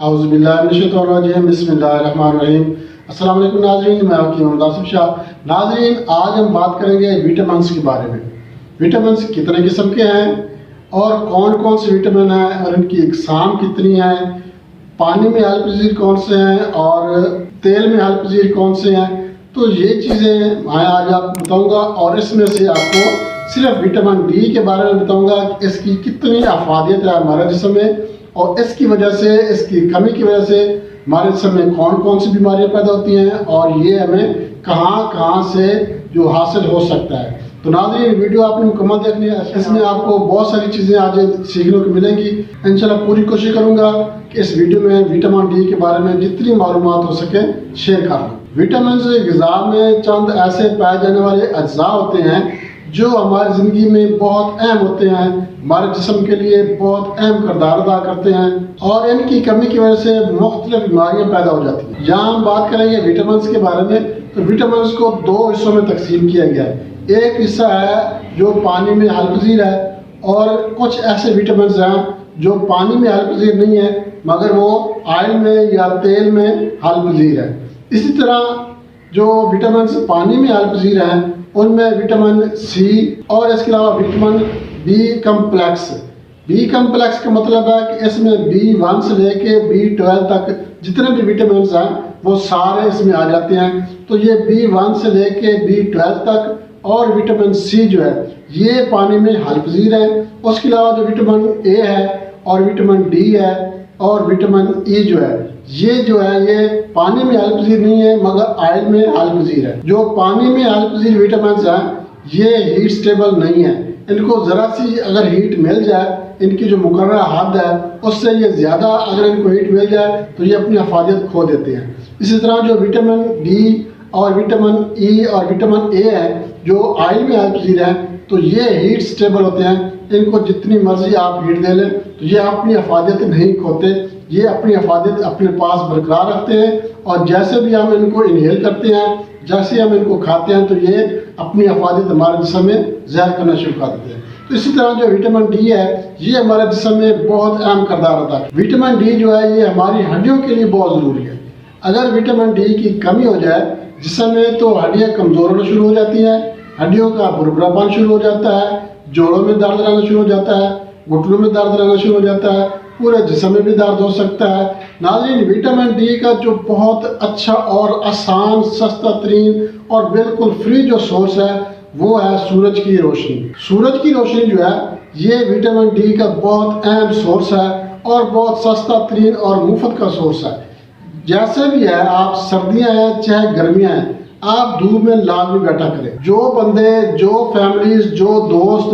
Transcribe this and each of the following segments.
औज़ुबिल्लाहिमिनश्शैतानिर्रजीम बिस्मिल्लाहिर्रहमानिर्रहीम। अस्सलाम वालेकुम नाज़रीन, मैं आपकी मोहम्मद आसिफ शाह। नाज़रीन, आज हम बात करेंगे विटामिन्स के बारे में। विटामिन्स कितने किस्म के हैं और कौन कौन से विटामिन हैं और इनकी इकसाम कितनी है, पानी में हल पजीर कौन से हैं और तेल में हल पजीर कौन से हैं। तो ये चीज़ें मैं आज आपको बताऊँगा और इसमें से आपको सिर्फ विटामिन डी के बारे में बताऊँगा कि इसकी कितनी अफादियत है हमारे जिस्म में और इसकी वजह से, इसकी कमी की वजह से हमारे जिस्म में कौन कौन सी बीमारियां पैदा होती हैं और ये हमें कहाँ कहाँ से जो हासिल हो सकता है। तो नाज़रीन, वीडियो आपने मुकम्मल देखनी है, इसमें आपको बहुत सारी चीज़ें आज सीखने को मिलेंगी। इंशाल्लाह पूरी कोशिश करूँगा कि इस वीडियो में विटामिन डी के बारे में जितनी मालूमात हो सके शेयर कर दूँ। विटामिन ग़िज़ा में चंद ऐसे पाए जाने वाले अज्जा होते हैं जो हमारी ज़िंदगी में बहुत अहम होते हैं, हमारे जिस्म के लिए बहुत अहम किरदार अदा करते हैं और इनकी कमी की वजह से मुख्तलिफ बीमारियाँ पैदा हो जाती हैं। यहाँ हम बात करेंगे विटामिन्स के बारे में, तो विटामिन्स को दो हिस्सों में तकसीम किया गया है। एक हिस्सा है जो पानी में हल पजीर है और कुछ ऐसे विटामिन्स हैं जो पानी में हल पजीर नहीं है मगर वो ऑयल में या तेल में हल पजीर है। इसी तरह जो विटामिन्स पानी में हल पजीर हैं उनमें विटामिन सी और इसके अलावा विटामिन बी कम्प्लेक्स का मतलब है कि इसमें B1 से लेके B12 तक जितने भी विटामिन हैं वो सारे इसमें आ जाते हैं। तो ये B1 से लेके B12 तक और विटामिन सी जो है ये पानी में हल पजीर है। उसके अलावा जो विटामिन ए है और विटामिन डी है और विटामिन ई जो है ये पानी में हल पजीर नहीं है मगर ऑयल में हल पजीर है। जो पानी में हल पजीर विटामिन हैं ये हीट स्टेबल नहीं है, इनको ज़रा सी अगर हीट मिल जाए, इनकी जो मुकर्रर हद है उससे ये ज़्यादा अगर इनको हीट मिल जाए तो ये अपनी अफादियत खो देते हैं। इसी तरह जो विटामिन डी और विटामिन ई और विटामिन ए है जो ऑयल में हल पजीर है तो ये हीट स्टेबल होते हैं, इनको जितनी मर्जी आप हीट दे लें तो ये अपनी अफादियत नहीं खोते, ये अपनी अफादियत अपने पास बरकरार रखते हैं और जैसे भी हम इनको इनहेल करते हैं, जैसे हम इनको खाते हैं तो ये अपनी अफादियत हमारे जिस्म में ज़हर करना शुरू कर देते हैं। तो इसी तरह जो विटामिन डी है ये हमारे जिस्म में बहुत अहम किरदार अदा है। विटामिन डी जो है ये हमारी हड्डियों के लिए बहुत ज़रूरी है। अगर विटामिन डी की कमी हो जाए जिस्म में तो हड्डियाँ कमज़ोर होना शुरू हो जाती हैं, हड्डियों का बुरबुरापन शुरू हो जाता है, जोड़ों में दर्द रहना शुरू हो जाता है, घुटनों में दर्द रहना शुरू हो जाता है, पूरे जिस्म में भी दर्द हो सकता है। नाज़रीन, विटामिन डी का जो बहुत अच्छा और आसान, सस्ता तरीन और बिल्कुल फ्री जो सोर्स है वो है सूरज की रोशनी। सूरज की रोशनी जो है ये विटामिन डी का बहुत अहम सोर्स है और बहुत सस्ता तरीन और मुफ्त का सोर्स है। जैसे भी है, आप सर्दियाँ हैं चाहे गर्मियाँ हैं, आप धूप में लाजमी बैठा करें। जो बंदे, जो फैमिलीज, जो दोस्त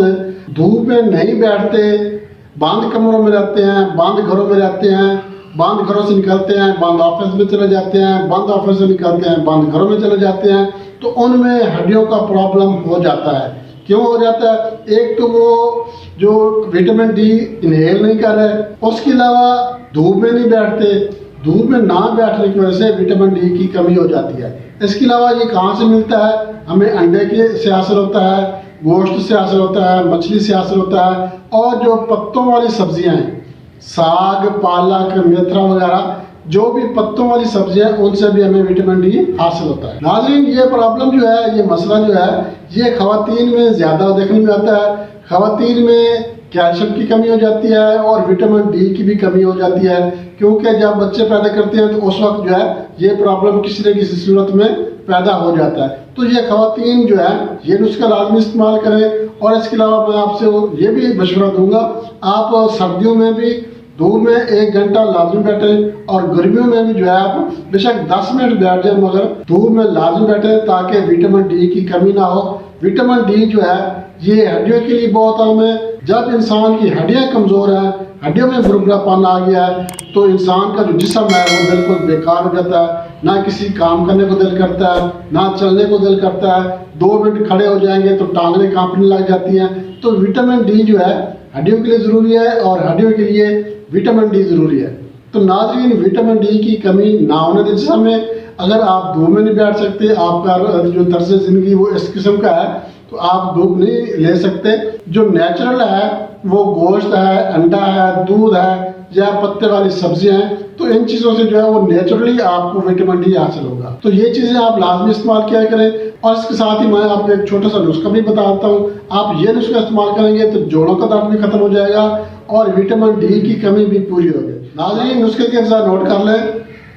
धूप में नहीं बैठते, बंद कमरों में रहते हैं, बंद घरों में रहते हैं, बंद घरों से निकलते हैं, बंद ऑफिस में चले जाते हैं, बंद ऑफिस से निकलते हैं, बंद घरों में चले जाते हैं, तो उनमें हड्डियों का प्रॉब्लम हो जाता है। क्यों हो जाता है? एक तो वो जो विटामिन डी इनहेल नहीं कर रहे, उसके अलावा धूप में नहीं बैठते, धूप में ना बैठने की वजह से विटामिन डी की कमी हो जाती है। इसके अलावा ये कहाँ से मिलता है? हमें अंडे के से हासिल होता है, गोश्त से हासिल होता है, मछली से हासिल होता है और जो पत्तों वाली सब्जियां हैं, साग, पालक, मेथरा वगैरह, जो भी पत्तों वाली सब्जियां उनसे भी हमें विटामिन डी हासिल होता है। नाज़रीन, ये प्रॉब्लम जो है, ये मसला जो है ये ख़वातीन में ज़्यादा देखने में आता है। ख़वातीन में कैल्शियम की कमी हो जाती है और विटामिन डी की भी कमी हो जाती है क्योंकि जब बच्चे पैदा करते हैं तो उस वक्त जो है ये प्रॉब्लम किसी न किसी सूरत में पैदा हो जाता है। तो ये ख़वातीन जो है ये नुस्खा लाजमी इस्तेमाल करें। और इसके अलावा मैं आपसे ये भी मशवरा दूंगा, आप सर्दियों में भी धूप में 1 घंटा लाजमी बैठें और गर्मियों में भी जो है आप बेशक 10 मिनट बैठ जाए मगर धूप में लाजमी बैठें ताकि विटामिन डी की कमी ना हो। विटामिन डी जो है ये हड्डियों के लिए बहुत अहम है। जब इंसान की हड्डियाँ कमज़ोर हैं, हड्डियों में बुरबुरापन आ गया है तो इंसान का जो जिस्म है वो बिल्कुल बेकार हो जाता है, ना किसी काम करने को दिल करता है, ना चलने को दिल करता है। 2 मिनट खड़े हो जाएंगे तो टांगें कांपने लग जाती हैं। तो विटामिन डी जो है हड्डियों के लिए ज़रूरी है और हड्डियों के लिए विटामिन डी ज़रूरी है। तो नाज़रीन, विटामिन डी की कमी ना होने के जिस्म में अगर आप धूप में नहीं बैठ सकते, आपका जो तर्ज़ ज़िंदगी वो इस किस्म का है तो आप धूप नहीं ले सकते। जो नेचुरल है वो गोश्त है, अंडा है, दूध है, या पत्ते वाली सब्जियां हैं, तो इन चीज़ों से जो है वो नेचुरली आपको विटामिन डी हासिल होगा। तो ये चीज़ें आप लाजमी इस्तेमाल किया करें। और इसके साथ ही मैं आपको एक छोटा सा नुस्खा भी बता देता हूँ। आप ये नुस्खा इस्तेमाल करेंगे तो जोड़ों का दर्द भी खत्म हो जाएगा और विटामिन डी की कमी भी पूरी होगी। नाज़रीन, नुस्खे के अनुसार नोट कर लें।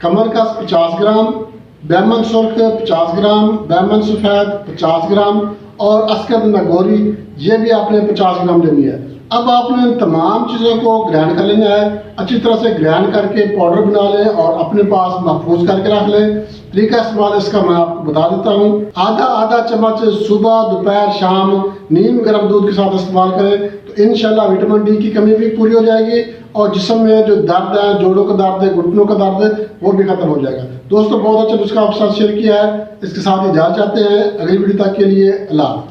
कमर का 50 ग्राम, बैमन सुर्ख 50 ग्राम, बैमन सफ़ेद 50 ग्राम और अस्कर नगोरी ये भी आपने 50 ग्राम लेनी है। अब आपने इन तमाम चीज़ों को ग्राइंड कर लेना है। अच्छी तरह से ग्राइंड करके पाउडर बना लें और अपने पास महफूज करके रख लें। तरीका इस्तेमाल इसका मैं आपको बता देता हूँ। आधा चम्मच सुबह, दोपहर, शाम नीम गर्म दूध के साथ इस्तेमाल करें तो इंशाल्लाह विटामिन डी की कमी भी पूरी हो जाएगी और जिस्म में जो दर्द है, जोड़ों का दर्द है, घुटनों का दर्द है, वो भी खत्म हो जाएगा। दोस्तों, बहुत अच्छा नुस्खा आपके साथ शेयर किया है। इसके साथ ही इजाज़त चाहते हैं। अगली वीडियो तक के लिए अल्लाह।